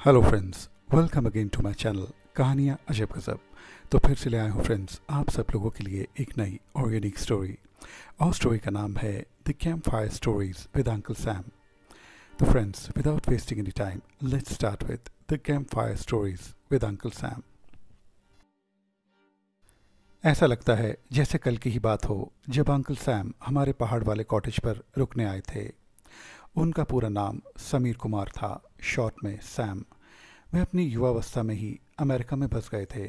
Hello friends, welcome again to my channel कहानियाँ अजब गज़ब। तो फिर से ले आए हूँ फ्रेंड्स आप सब लोगों के लिए एक नई और यूनिक स्टोरी। और स्टोरी का नाम है the camp fire stories with uncle Sam. तो friends, without wasting any time, let's start with the camp fire stories with uncle Sam. ऐसा लगता है जैसे कल की ही बात हो जब अंकल सैम हमारे पहाड़ वाले कॉटेज पर रुकने आए थे। उनका पूरा नाम समीर कुमार था, शॉर्ट में सैम। वह अपनी युवावस्था में ही अमेरिका में बस गए थे।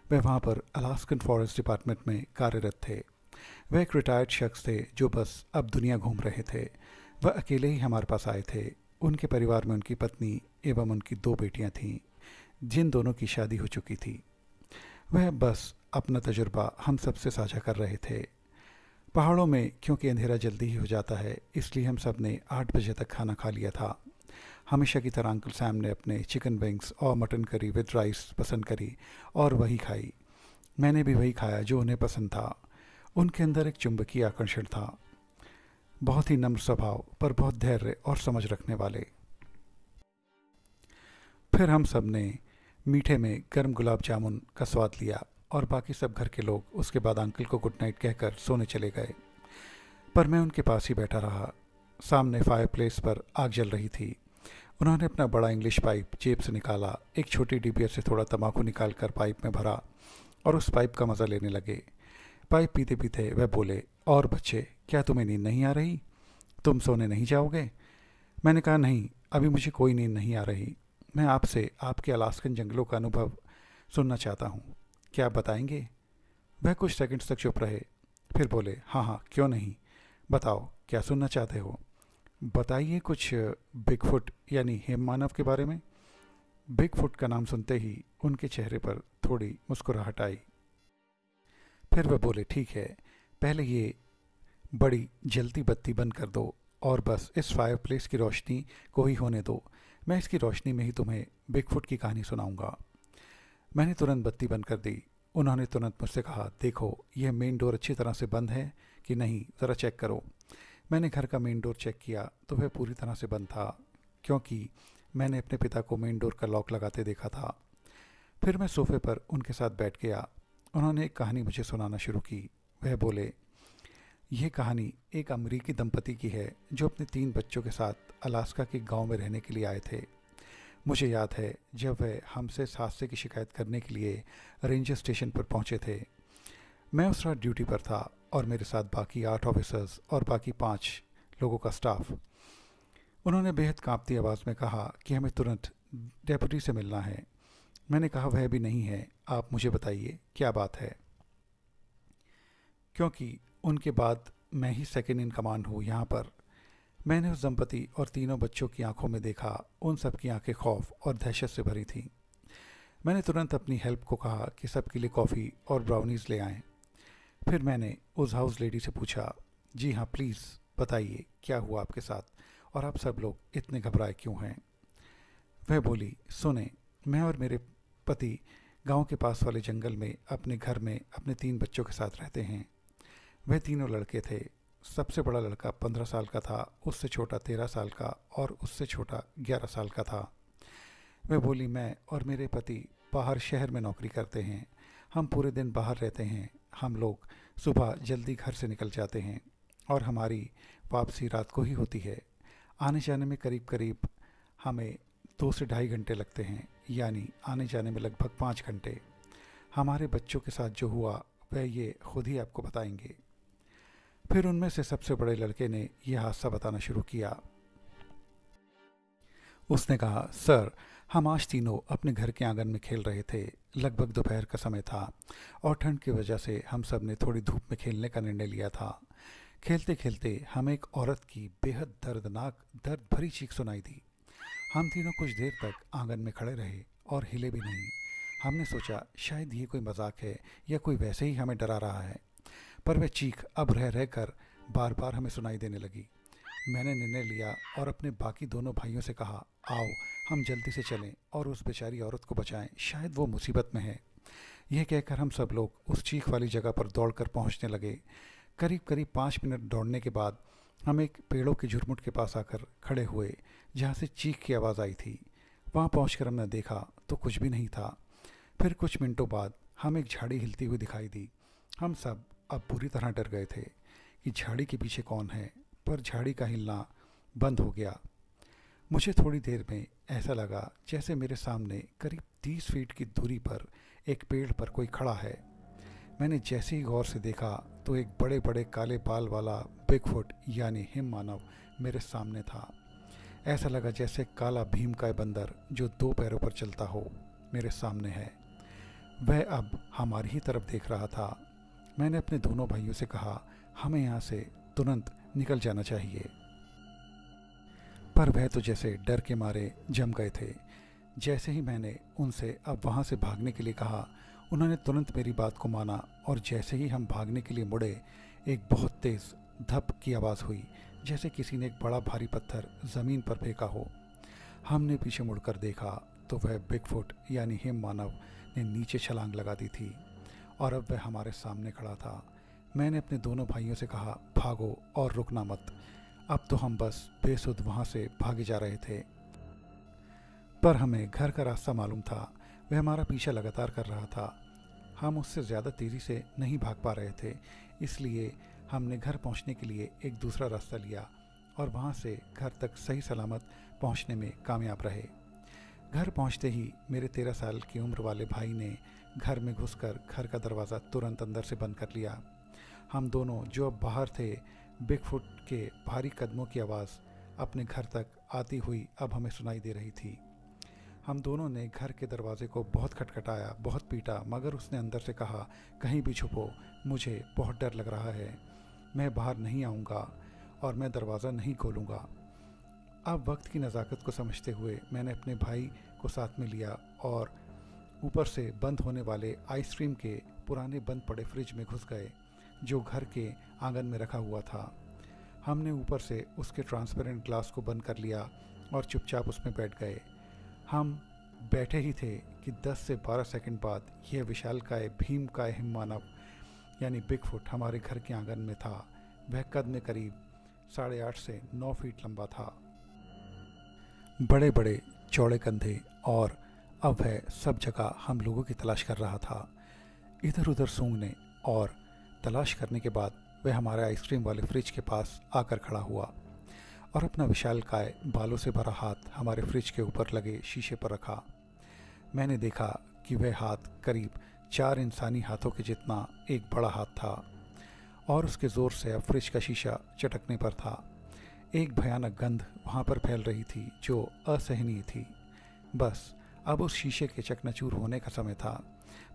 वह वहाँ पर अलास्कन फॉरेस्ट डिपार्टमेंट में कार्यरत थे। वह एक रिटायर्ड शख्स थे जो बस अब दुनिया घूम रहे थे। वह अकेले ही हमारे पास आए थे। उनके परिवार में उनकी पत्नी एवं उनकी 2 बेटियां थीं, जिन दोनों की शादी हो चुकी थी। वह बस अपना तजुर्बा हम सबसे साझा कर रहे थे। पहाड़ों में क्योंकि अंधेरा जल्दी ही हो जाता है, इसलिए हम सब ने 8 बजे तक खाना खा लिया था। हमेशा की तरह अंकल सैम ने अपने चिकन विंग्स और मटन करी विद राइस पसंद करी और वही खाई। मैंने भी वही खाया जो उन्हें पसंद था। उनके अंदर एक चुंबकीय आकर्षण था। बहुत ही नम्र स्वभाव पर बहुत धैर्य और समझ रखने वाले। फिर हम सब ने मीठे में गर्म गुलाब जामुन का स्वाद लिया और बाकी सब घर के लोग उसके बाद अंकल को गुड नाइट कहकर सोने चले गए। पर मैं उनके पास ही बैठा रहा। सामने फायरप्लेस पर आग जल रही थी। उन्होंने अपना बड़ा इंग्लिश पाइप जेब से निकाला, एक छोटी डिबिया से थोड़ा तंबाकू निकालकर पाइप में भरा और उस पाइप का मज़ा लेने लगे। पाइप पीते पीते वह बोले, और बच्चे, क्या तुम्हें नींद नहीं आ रही? तुम सोने नहीं जाओगे? मैंने कहा, नहीं, अभी मुझे कोई नींद नहीं आ रही। मैं आपसे आपके अलास्कन जंगलों का अनुभव सुनना चाहता हूँ। क्या आप बताएंगे? वह कुछ सेकंड्स तक चुप रहे, फिर बोले, हाँ हाँ, क्यों नहीं, बताओ क्या सुनना चाहते हो। बताइए कुछ बिगफुट यानी हेममानव के बारे में। बिगफुट का नाम सुनते ही उनके चेहरे पर थोड़ी मुस्कुराहट आई। फिर वह बोले, ठीक है, पहले ये बड़ी जलती बत्ती बंद कर दो और बस इस फायरप्लेस की रोशनी को ही होने दो। मैं इसकी रोशनी में ही तुम्हें बिगफुट की कहानी सुनाऊंगा। मैंने तुरंत बत्ती बंद कर दी। उन्होंने तुरंत मुझसे कहा, देखो यह मेन डोर अच्छी तरह से बंद है कि नहीं, ज़रा चेक करो। मैंने घर का मेन डोर चेक किया तो वह पूरी तरह से बंद था, क्योंकि मैंने अपने पिता को मेन डोर का लॉक लगाते देखा था। फिर मैं सोफे पर उनके साथ बैठ गया। उन्होंने एक कहानी मुझे सुनाना शुरू की। वह बोले, यह कहानी एक अमरीकी दंपति की है जो अपने 3 बच्चों के साथ अलास्का के गांव में रहने के लिए आए थे। मुझे याद है जब वह हमसे इस हादसे की शिकायत करने के लिए रेंजर स्टेशन पर पहुंचे थे। मैं उस रात ड्यूटी पर था और मेरे साथ बाकी 8 ऑफिसर्स और बाकी 5 लोगों का स्टाफ। उन्होंने बेहद कांपती आवाज़ में कहा कि हमें तुरंत डेप्यूटी से मिलना है। मैंने कहा, वह भी नहीं है, आप मुझे बताइए क्या बात है। क्योंकि उनके बाद मैं ही सेकेंड इन कमांड हूँ यहाँ पर। मैंने उस दंपति और तीनों बच्चों की आंखों में देखा। उन सब की आंखें खौफ और दहशत से भरी थीं। मैंने तुरंत अपनी हेल्प को कहा कि सबके लिए कॉफ़ी और ब्राउनीज़ ले आएं। फिर मैंने उस हाउस लेडी से पूछा, जी हाँ, प्लीज़ बताइए क्या हुआ आपके साथ और आप सब लोग इतने घबराए क्यों हैं। वह बोली, सुने, मैं और मेरे पति गांव के पास वाले जंगल में अपने घर में अपने 3 बच्चों के साथ रहते हैं। वह तीनों लड़के थे। सबसे बड़ा लड़का 15 साल का था, उससे छोटा 13 साल का और उससे छोटा 11 साल का था। वह बोली, मैं और मेरे पति बाहर शहर में नौकरी करते हैं। हम पूरे दिन बाहर रहते हैं। हम लोग सुबह जल्दी घर से निकल जाते हैं और हमारी वापसी रात को ही होती है। आने जाने में करीब करीब हमें 2 से ढाई घंटे लगते हैं, यानी आने जाने में लगभग 5 घंटे। हमारे बच्चों के साथ जो हुआ वह ये खुद ही आपको बताएंगे। फिर उनमें से सबसे बड़े लड़के ने यह हादसा बताना शुरू किया। उसने कहा, सर, हम आज तीनों अपने घर के आंगन में खेल रहे थे। लगभग दोपहर का समय था और ठंड की वजह से हम सब ने थोड़ी धूप में खेलने का निर्णय लिया था। खेलते खेलते हमें एक औरत की बेहद दर्दनाक, दर्द भरी चीख सुनाई दी। हम तीनों कुछ देर तक आंगन में खड़े रहे और हिले भी नहीं। हमने सोचा शायद ये कोई मजाक है या कोई वैसे ही हमें डरा रहा है, पर वह चीख अब रह रह कर बार बार हमें सुनाई देने लगी। मैंने निर्णय लिया और अपने बाकी दोनों भाइयों से कहा, आओ हम जल्दी से चलें और उस बेचारी औरत को बचाएं, शायद वो मुसीबत में है। यह कहकर हम सब लोग उस चीख वाली जगह पर दौड़कर पहुंचने लगे। करीब करीब 5 मिनट दौड़ने के बाद हम एक पेड़ों के झुरमुट के पास आकर खड़े हुए, जहाँ से चीख की आवाज़ आई थी। वहाँ पहुंचकर हमने देखा तो कुछ भी नहीं था। फिर कुछ मिनटों बाद हम एक झाड़ी हिलती हुई दिखाई दी। हम सब अब बुरी तरह डर गए थे कि झाड़ी के पीछे कौन है, पर झाड़ी का हिलना बंद हो गया। मुझे थोड़ी देर में ऐसा लगा जैसे मेरे सामने करीब 30 फीट की दूरी पर एक पेड़ पर कोई खड़ा है। मैंने जैसे ही गौर से देखा तो एक बड़े बड़े काले बाल वाला बिगफुट यानी हिम मानव मेरे सामने था। ऐसा लगा जैसे काला भीमकाय बंदर जो 2 पैरों पर चलता हो मेरे सामने है। वह अब हमारी ही तरफ देख रहा था। मैंने अपने दोनों भाइयों से कहा, हमें यहाँ से तुरंत निकल जाना चाहिए, पर वह तो जैसे डर के मारे जम गए थे। जैसे ही मैंने उनसे अब वहाँ से भागने के लिए कहा, उन्होंने तुरंत मेरी बात को माना और जैसे ही हम भागने के लिए मुड़े, एक बहुत तेज़ धप की आवाज़ हुई, जैसे किसी ने एक बड़ा भारी पत्थर ज़मीन पर फेंका हो। हमने पीछे मुड़कर देखा तो वह बिगफुट यानी हिम मानव ने नीचे छलांग लगा दी थी और अब वह हमारे सामने खड़ा था। मैंने अपने दोनों भाइयों से कहा, भागो और रुकना मत। अब तो हम बस बेसुध वहाँ से भागे जा रहे थे, पर हमें घर का रास्ता मालूम था। वह हमारा पीछा लगातार कर रहा था। हम उससे ज़्यादा तेज़ी से नहीं भाग पा रहे थे, इसलिए हमने घर पहुंचने के लिए एक दूसरा रास्ता लिया और वहां से घर तक सही सलामत पहुंचने में कामयाब रहे। घर पहुंचते ही मेरे 13 साल की उम्र वाले भाई ने घर में घुसकर घर का दरवाज़ा तुरंत अंदर से बंद कर लिया। हम दोनों जो अब बाहर थे, बिगफुट के भारी कदमों की आवाज़ अपने घर तक आती हुई अब हमें सुनाई दे रही थी। हम दोनों ने घर के दरवाजे को बहुत खटखटाया, बहुत पीटा, मगर उसने अंदर से कहा, कहीं भी छुपो, मुझे बहुत डर लग रहा है, मैं बाहर नहीं आऊँगा और मैं दरवाज़ा नहीं खोलूँगा। अब वक्त की नज़ाकत को समझते हुए मैंने अपने भाई को साथ में लिया और ऊपर से बंद होने वाले आइसक्रीम के पुराने बंद पड़े फ्रिज में घुस गए जो घर के आंगन में रखा हुआ था। हमने ऊपर से उसके ट्रांसपेरेंट ग्लास को बंद कर लिया और चुपचाप उसमें बैठ गए। हम बैठे ही थे कि 10 से 12 सेकंड बाद यह विशालकाय भीमकाय हिम मानव यानी बिगफुट हमारे घर के आंगन में था। वह कद में करीब 8.5 से 9 फीट लंबा था, बड़े बड़े चौड़े कंधे, और अब वह सब जगह हम लोगों की तलाश कर रहा था। इधर उधर सूंघने और तलाश करने के बाद वह हमारे आइसक्रीम वाले फ्रिज के पास आकर खड़ा हुआ और अपना विशालकाय बालों से भरा हाथ हमारे फ्रिज के ऊपर लगे शीशे पर रखा। मैंने देखा कि वह हाथ करीब 4 इंसानी हाथों के जितना एक बड़ा हाथ था और उसके ज़ोर से अब फ्रिज का शीशा चटकने पर था। एक भयानक गंध वहाँ पर फैल रही थी जो असहनीय थी। बस अब उस शीशे के चकनाचूर होने का समय था,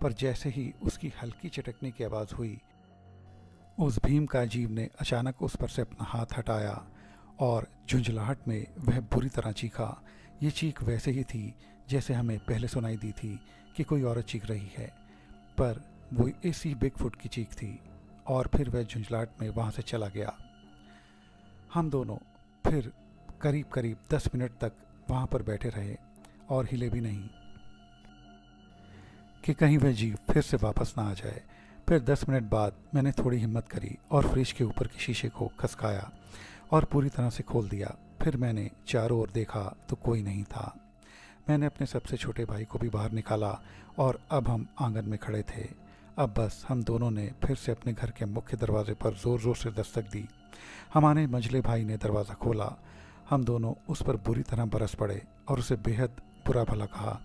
पर जैसे ही उसकी हल्की चटकने की आवाज़ हुई, उस भीम का जीव ने अचानक उस पर से अपना हाथ हटाया और झुंझलाहट में वह बुरी तरह चीखा। ये चीख वैसे ही थी जैसे हमें पहले सुनाई दी थी कि कोई औरत चीख रही है, पर वो इसी बिगफुट की चीख थी। और फिर वह झुंझलाहट में वहाँ से चला गया। हम दोनों फिर करीब करीब 10 मिनट तक वहाँ पर बैठे रहे और हिले भी नहीं कि कहीं वह जीव फिर से वापस ना आ जाए। फिर 10 मिनट बाद मैंने थोड़ी हिम्मत करी और फ्रिज के ऊपर के शीशे को खसकाया और पूरी तरह से खोल दिया। फिर मैंने चारों ओर देखा तो कोई नहीं था। मैंने अपने सबसे छोटे भाई को भी बाहर निकाला और अब हम आंगन में खड़े थे। अब बस हम दोनों ने फिर से अपने घर के मुख्य दरवाजे पर ज़ोर ज़ोर से दस्तक दी। हमारे मंझले भाई ने दरवाज़ा खोला। हम दोनों उस पर बुरी तरह बरस पड़े और उसे बेहद बुरा भला कहा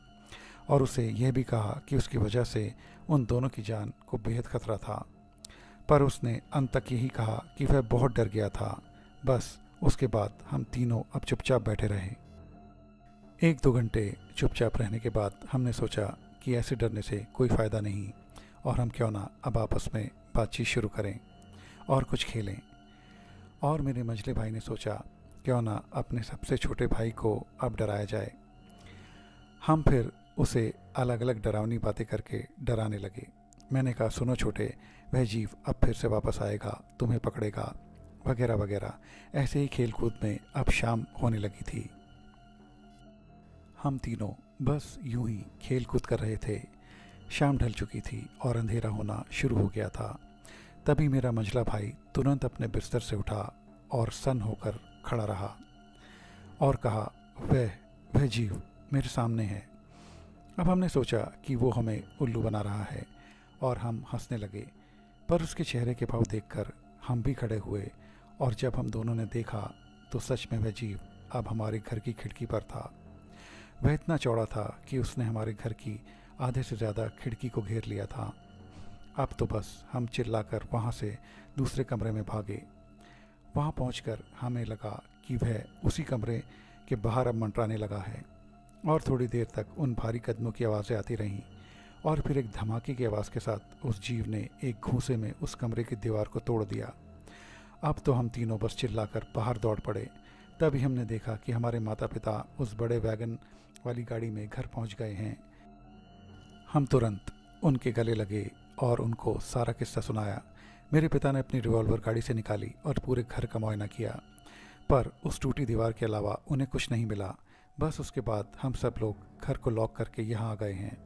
और उसे यह भी कहा कि उसकी वजह से उन दोनों की जान को बेहद खतरा था। पर उसने अंत तक यही कहा कि वह बहुत डर गया था। बस उसके बाद हम तीनों अब चुपचाप बैठे रहे। 1-2 घंटे चुपचाप रहने के बाद हमने सोचा कि ऐसे डरने से कोई फ़ायदा नहीं और हम क्यों ना अब आपस में बातचीत शुरू करें और कुछ खेलें। और मेरे मंझले भाई ने सोचा क्यों ना अपने सबसे छोटे भाई को अब डराया जाए। हम फिर उसे अलग अलग डरावनी बातें करके डराने लगे। मैंने कहा, सुनो छोटे, वह जीव अब फिर से वापस आएगा, तुम्हें पकड़ेगा, वगैरह वगैरह। ऐसे ही खेल कूद में अब शाम होने लगी थी। हम तीनों बस यूं ही खेल कूद कर रहे थे। शाम ढल चुकी थी और अंधेरा होना शुरू हो गया था। तभी मेरा मंझला भाई तुरंत अपने बिस्तर से उठा और सन्न होकर खड़ा रहा और कहा, वह जीव मेरे सामने है। अब हमने सोचा कि वो हमें उल्लू बना रहा है और हम हंसने लगे, पर उसके चेहरे के भाव देखकर हम भी खड़े हुए और जब हम दोनों ने देखा तो सच में वह जीव अब हमारे घर की खिड़की पर था। वह इतना चौड़ा था कि उसने हमारे घर की आधे से ज़्यादा खिड़की को घेर लिया था। अब तो बस हम चिल्लाकर वहाँ से दूसरे कमरे में भागे। वहाँ पहुंचकर हमें लगा कि वह उसी कमरे के बाहर अब मंडराने लगा है और थोड़ी देर तक उन भारी कदमों की आवाज़ें आती रहीं और फिर एक धमाके की आवाज़ के साथ उस जीव ने एक घूंसे में उस कमरे की दीवार को तोड़ दिया। अब तो हम तीनों बस चिल्लाकर बाहर दौड़ पड़े। तभी हमने देखा कि हमारे माता पिता उस बड़े वैगन वाली गाड़ी में घर पहुंच गए हैं। हम तुरंत उनके गले लगे और उनको सारा किस्सा सुनाया। मेरे पिता ने अपनी रिवॉल्वर गाड़ी से निकाली और पूरे घर का मुआयना किया, पर उस टूटी दीवार के अलावा उन्हें कुछ नहीं मिला। बस उसके बाद हम सब लोग घर को लॉक करके यहाँ आ गए हैं।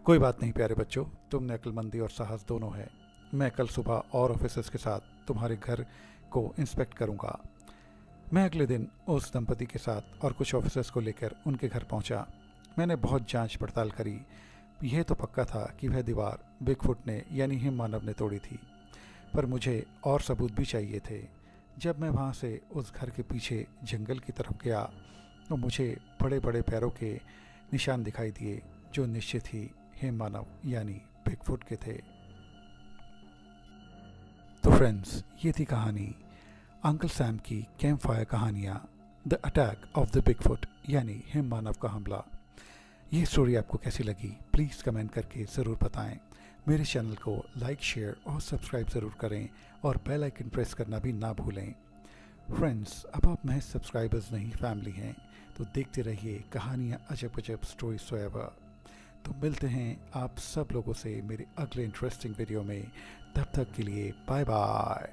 कोई बात नहीं प्यारे बच्चों, तुम में अक्लमंदी और साहस दोनों है। मैं कल सुबह और ऑफिसर्स के साथ तुम्हारे घर को इंस्पेक्ट करूँगा। मैं अगले दिन उस दंपति के साथ और कुछ ऑफिसर्स को लेकर उनके घर पहुँचा। मैंने बहुत जांच पड़ताल करी। यह तो पक्का था कि वह दीवार बिगफुट ने यानी हिम मानव ने तोड़ी थी, पर मुझे और सबूत भी चाहिए थे। जब मैं वहाँ से उस घर के पीछे जंगल की तरफ गया तो मुझे बड़े बड़े पैरों के निशान दिखाई दिए जो निश्चित ही हिम मानव यानी बिगफुट के थे। तो फ्रेंड्स, ये थी कहानी अंकल सैम की कैंप फायर कहानियाँ, the attack of the Bigfoot यानी हिम मानव का हमला। ये स्टोरी आपको कैसी लगी प्लीज़ कमेंट करके ज़रूर बताएं। मेरे चैनल को लाइक, शेयर और सब्सक्राइब ज़रूर करें और बेल आइकन प्रेस करना भी ना भूलें। फ्रेंड्स, अब आप महज सब्सक्राइबर्स नहीं फैमिली हैं, तो देखते रहिए कहानियाँ अजब गजब स्टोरीज सोएवर। तो मिलते हैं आप सब लोगों से मेरे अगले इंटरेस्टिंग वीडियो में। तब तक के लिए बाय बाय।